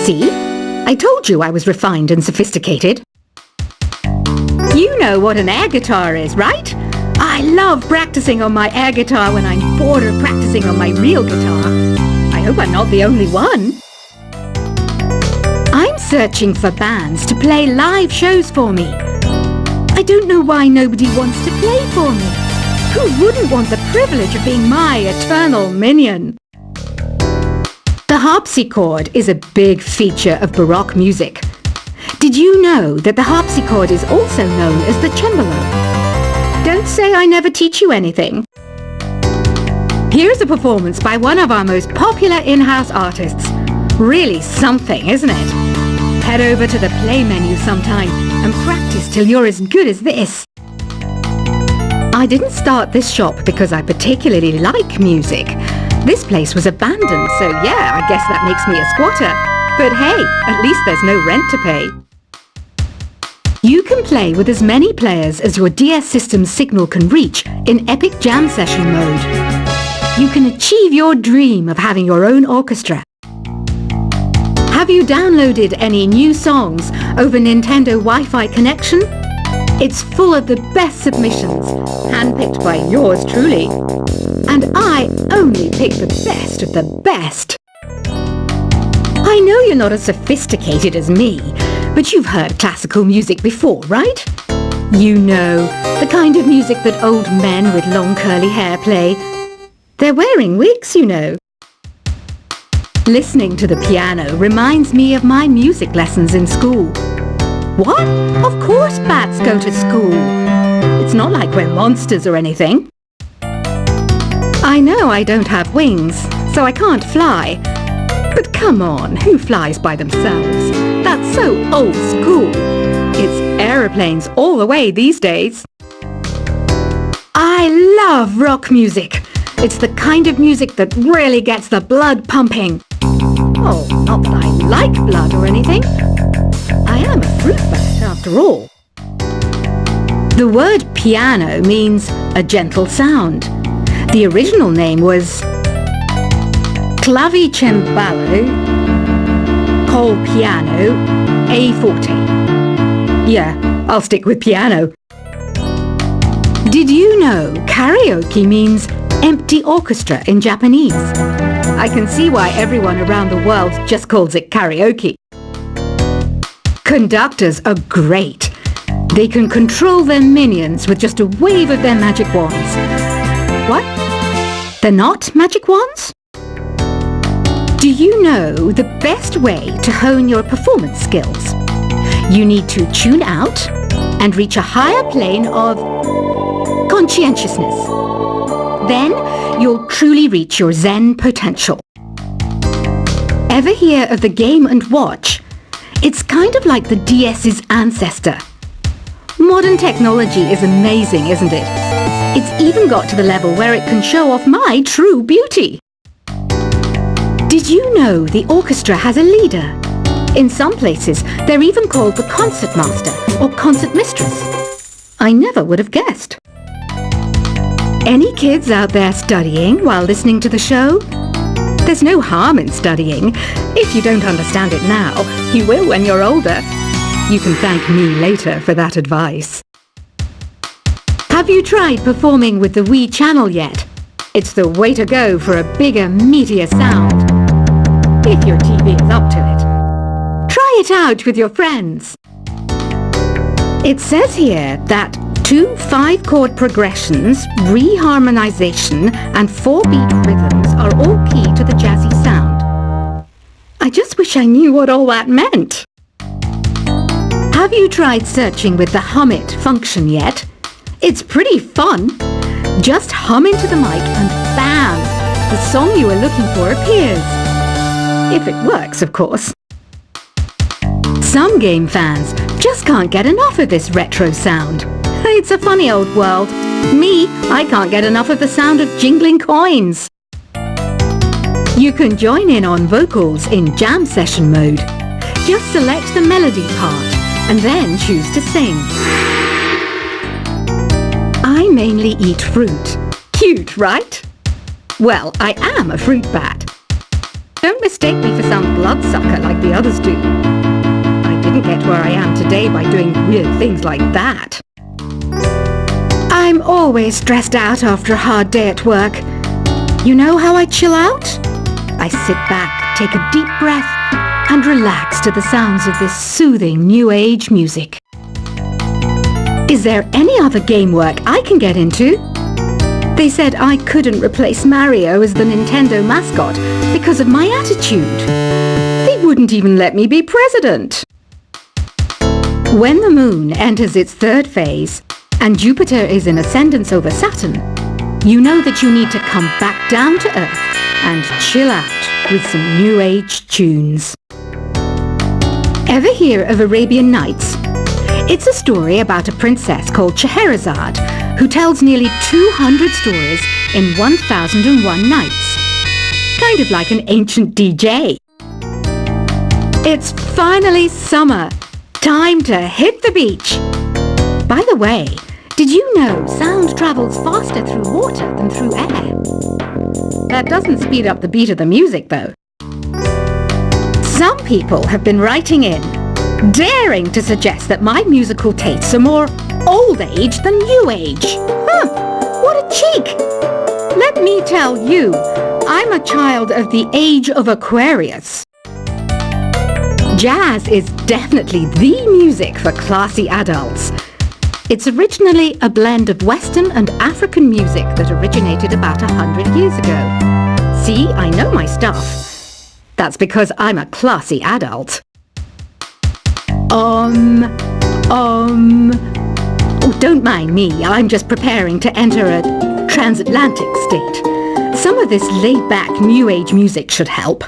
See? I told you I was refined and sophisticated. You know what an air guitar is, right? I love practicing on my air guitar when I'm bored of practicing on my real guitar. I hope I'm not the only one. I'm searching for bands to play live shows for me. I don't know why nobody wants to play for me. Who wouldn't want the privilege of being my eternal minion? The harpsichord is a big feature of Baroque music. Did you know that the harpsichord is also known as the cembalo? Don't say I never teach you anything. Here's a performance by one of our most popular in-house artists. Really something, isn't it? Head over to the play menu sometime and practice till you're as good as this. I didn't start this shop because I particularly like music. This place was abandoned, so yeah, I guess that makes me a squatter. But hey, at least there's no rent to pay. You can play with as many players as your DS system's signal can reach in epic jam session mode. You can achieve your dream of having your own orchestra. Have you downloaded any new songs over Nintendo Wi-Fi connection? It's full of the best submissions, handpicked by yours truly. And I only pick the best of the best. I know you're not as sophisticated as me, but you've heard classical music before, right? You know, the kind of music that old men with long curly hair play. They're wearing wigs, you know. Listening to the piano reminds me of my music lessons in school. What? Of course bats go to school. It's not like we're monsters or anything. I know I don't have wings, so I can't fly. But come on, who flies by themselves? That's so old school. It's aeroplanes all the way these days. I love rock music. It's the kind of music that really gets the blood pumping. Oh, not that I like blood or anything. I am a fruit bat after all. The word piano means a gentle sound. The original name was clavicembalo col piano a forte. Yeah, I'll stick with piano. Did you know karaoke means empty orchestra in Japanese? I can see why everyone around the world just calls it karaoke. Conductors are great. They can control their minions with just a wave of their magic wands. What? They're not magic wands? Do you know the best way to hone your performance skills? You need to tune out and reach a higher plane of conscientiousness. Then you'll truly reach your Zen potential. Ever hear of the Game & Watch? It's kind of like the DS's ancestor. Modern technology is amazing, isn't it? It's even got to the level where it can show off my true beauty. Did you know the orchestra has a leader? In some places, they're even called the concert master or concert mistress. I never would have guessed. Any kids out there studying while listening to the show? There's no harm in studying. If you don't understand it now, you will when you're older. You can thank me later for that advice. Have you tried performing with the Wii channel yet? It's the way to go for a bigger, meatier sound. If your TV is up to it. Try it out with your friends. It says here that 2 5-chord progressions, reharmonization, and 4-beat rhythms are all key to the jazzy sound. I just wish I knew what all that meant. Have you tried searching with the Hum It function yet? It's pretty fun. Just hum into the mic and bam! The song you are looking for appears. If it works, of course. Some game fans just can't get enough of this retro sound. It's a funny old world. Me, I can't get enough of the sound of jingling coins. You can join in on vocals in jam session mode. Just select the melody part and then choose to sing. I mainly eat fruit. Cute, right? Well, I am a fruit bat. Don't mistake me for some bloodsucker like like the others do. I didn't get where I am today by doing weird things like that. I'm always stressed out after a hard day at work. You know how I chill out? I sit back, take a deep breath, and relax to the sounds of this soothing new age music. Is there any other game work I can get into? They said I couldn't replace Mario as the Nintendo mascot because of my attitude. They wouldn't even let me be president. When the moon enters its third phase and Jupiter is in ascendance over Saturn, you know that you need to come back down to Earth and chill out with some new age tunes. Ever hear of Arabian Nights? It's a story about a princess called Scheherazade who tells nearly 200 stories in 1001 nights. Kind of like an ancient DJ. It's finally summer. Time to hit the beach. By the way, did you know sound travels faster through water than through air? That doesn't speed up the beat of the music, though. Some people have been writing in, daring to suggest that my musical tastes are more old age than new age. What a cheek! Let me tell you, I'm a child of the age of Aquarius. Jazz is definitely the music for classy adults. It's originally a blend of Western and African music that originated about 100 years ago. See, I know my stuff. That's because I'm a classy adult. Oh, don't mind me. I'm just preparing to enter a transatlantic state. Some of this laid-back New Age music should help.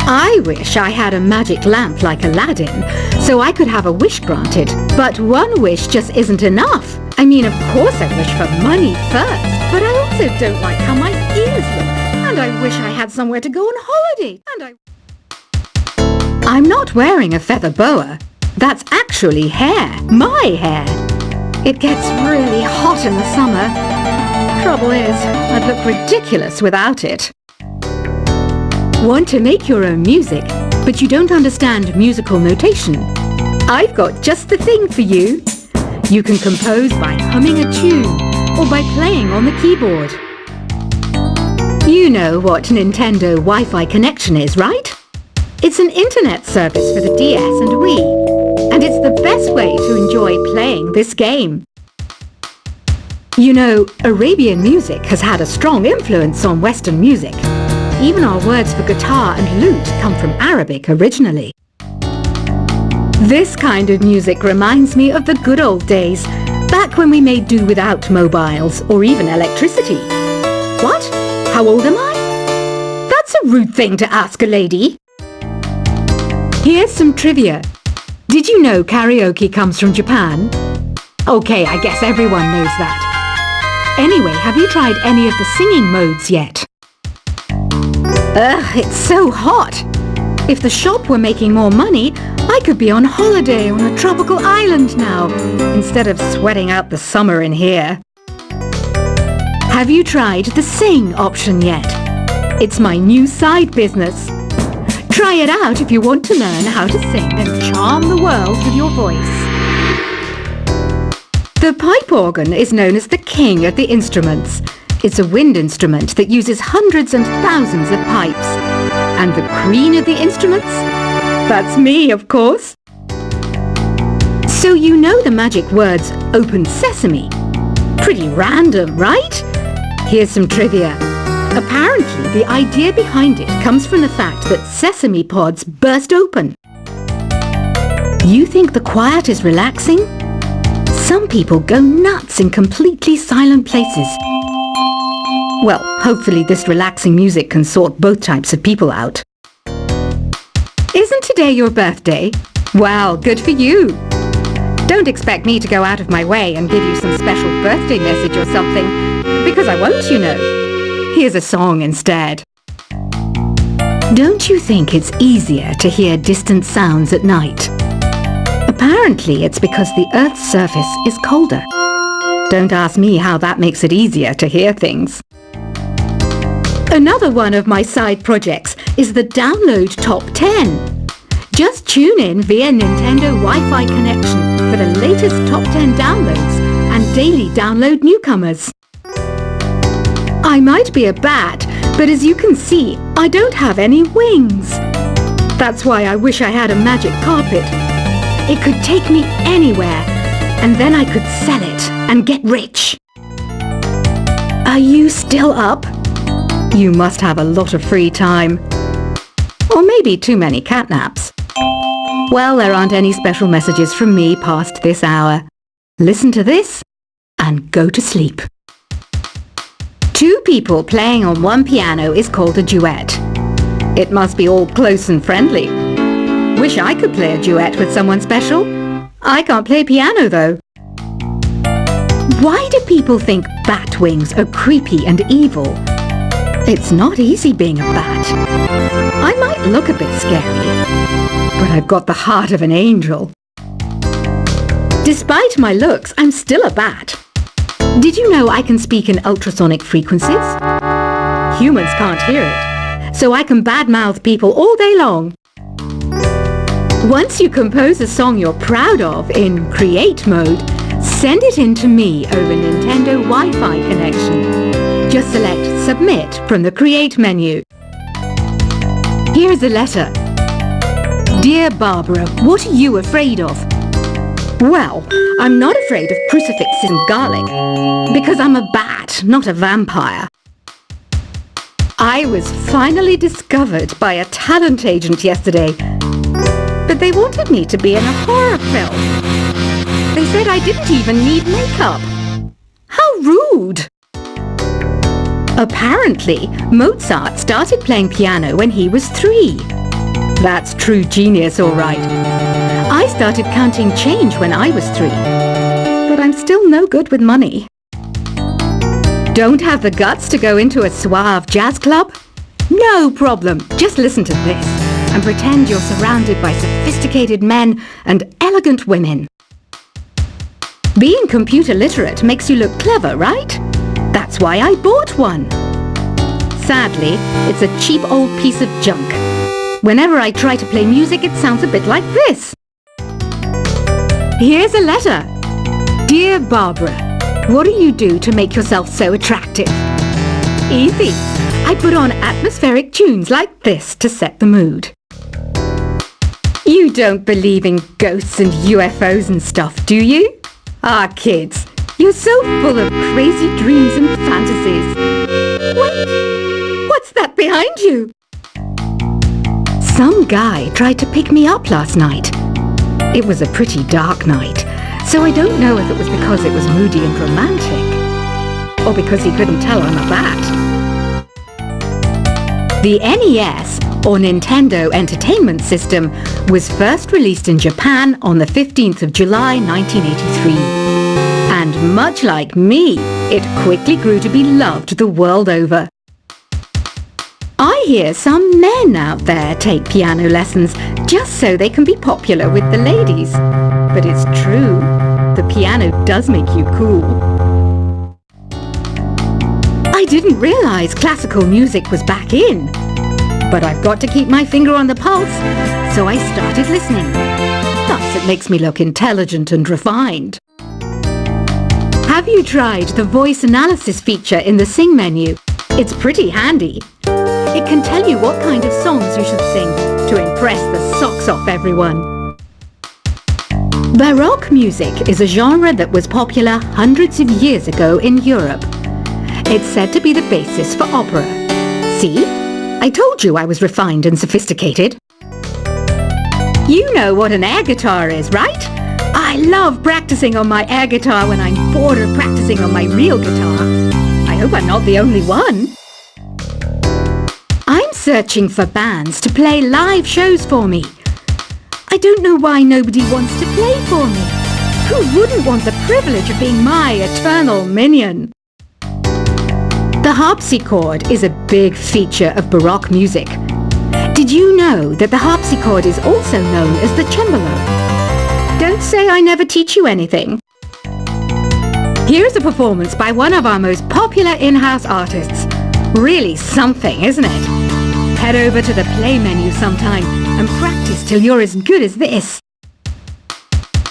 I wish I had a magic lamp like Aladdin, so I could have a wish granted. But one wish just isn't enough. I mean, of course I wish for money first, but I also don't like how my ears look. And I wish I had somewhere to go on holiday. I'm not wearing a feather boa. That's actually hair. My hair. It gets really hot in the summer. Trouble is, I'd look ridiculous without it. Want to make your own music, but you don't understand musical notation? I've got just the thing for you. You can compose by humming a tune or by playing on the keyboard. You know what Nintendo Wi-Fi connection is, right? It's an internet service for the DS and Wii, and it's the best way to enjoy playing this game. You know, Arabian music has had a strong influence on Western music. Even our words for guitar and lute come from Arabic originally. This kind of music reminds me of the good old days, back when we made do without mobiles or even electricity. What? How old am I? That's a rude thing to ask a lady. Here's some trivia. Did you know karaoke comes from Japan? Okay, I guess everyone knows that. Anyway, have you tried any of the singing modes yet? Ugh, it's so hot. If the shop were making more money, I could be on holiday on a tropical island now, instead of sweating out the summer in here. Have you tried the sing option yet? It's my new side business. Try it out if you want to learn how to sing and charm the world with your voice. The pipe organ is known as the king of the instruments. It's a wind instrument that uses hundreds and thousands of pipes. And the queen of the instruments? That's me, of course. So you know the magic words "open sesame." Pretty random, right? Here's some trivia. Apparently, the idea behind it comes from the fact that sesame pods burst open. You think the quiet is relaxing? Some people go nuts in completely silent places. Well, hopefully this relaxing music can sort both types of people out. Isn't today your birthday? Well, good for you. Don't expect me to go out of my way and give you some special birthday message or something, because I won't, you know. Here's a song instead. Don't you think it's easier to hear distant sounds at night? Apparently it's because the Earth's surface is colder. Don't ask me how that makes it easier to hear things. Another one of my side projects is the Download Top 10. Just tune in via Nintendo Wi-Fi connection for the latest Top 10 downloads and daily download newcomers. I might be a bat, but as you can see, I don't have any wings. That's why I wish I had a magic carpet. It could take me anywhere, and then I could sell it and get rich. Are you still up? You must have a lot of free time. Or maybe too many catnaps. Well, there aren't any special messages from me past this hour. Listen to this and go to sleep. Two people playing on one piano is called a duet. It must be all close and friendly. Wish I could play a duet with someone special. I can't play piano though. Why do people think bat wings are creepy and evil? It's not easy being a bat. I might look a bit scary, but I've got the heart of an angel. Despite my looks, I'm still a bat. Did you know I can speak in ultrasonic frequencies? Humans can't hear it, so I can badmouth people all day long. Once you compose a song you're proud of in Create mode, send it in to me over Nintendo Wi-Fi connection. Just select Submit from the Create menu. Here's a letter. Dear Barbara, what are you afraid of? Well, I'm not afraid of crucifixes and garlic, because I'm a bat, not a vampire. I was finally discovered by a talent agent yesterday, but they wanted me to be in a horror film. They said I didn't even need makeup. How rude! Apparently, Mozart started playing piano when he was 3. That's true genius, all right. I started counting change when I was 3, but I'm still no good with money. Don't have the guts to go into a suave jazz club? No problem, just listen to this and pretend you're surrounded by sophisticated men and elegant women. Being computer literate makes you look clever, right? That's why I bought one. Sadly, it's a cheap old piece of junk. Whenever I try to play music, it sounds a bit like this. Here's a letter. Dear Barbara, what do you do to make yourself so attractive? Easy. I put on atmospheric tunes like this to set the mood. You don't believe in ghosts and UFOs and stuff, do you? Ah, kids, you're so full of crazy dreams and fantasies. Wait, what's that behind you? Some guy tried to pick me up last night. It was a pretty dark night, so I don't know if it was because it was moody and romantic, or because he couldn't tell I'm a bat. The NES, or Nintendo Entertainment System, was first released in Japan on the 15th of July 1983. And much like me, it quickly grew to be loved the world over. I hear some men out there take piano lessons just so they can be popular with the ladies. But it's true, the piano does make you cool. I didn't realize classical music was back in. But I've got to keep my finger on the pulse, so I started listening. Thus it makes me look intelligent and refined. Have you tried the voice analysis feature in the Sing menu? It's pretty handy. It can tell you what kind of songs you should sing to impress the socks off everyone. Baroque music is a genre that was popular hundreds of years ago in Europe. It's said to be the basis for opera. See? I told you I was refined and sophisticated. You know what an air guitar is, right? I love practicing on my air guitar when I'm bored of practicing on my real guitar. I hope I'm not the only one. I'm searching for bands to play live shows for me. I don't know why nobody wants to play for me. Who wouldn't want the privilege of being my eternal minion? The harpsichord is a big feature of Baroque music. Did you know that the harpsichord is also known as the cembalo? Don't say I never teach you anything. Here's a performance by one of our most popular in-house artists. Really something, isn't it? head over to the play menu sometime and practice till you're as good as this.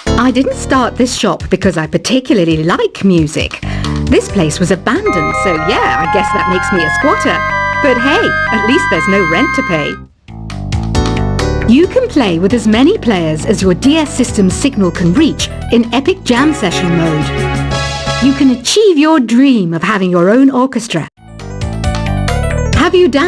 I didn't start this shop because I particularly like music. This place was abandoned, so yeah, I guess that makes me a squatter. But hey, at least there's no rent to pay. You can play with as many players as your DS system's signal can reach in Epic Jam Session mode. You can achieve your dream of having your own orchestra. Have you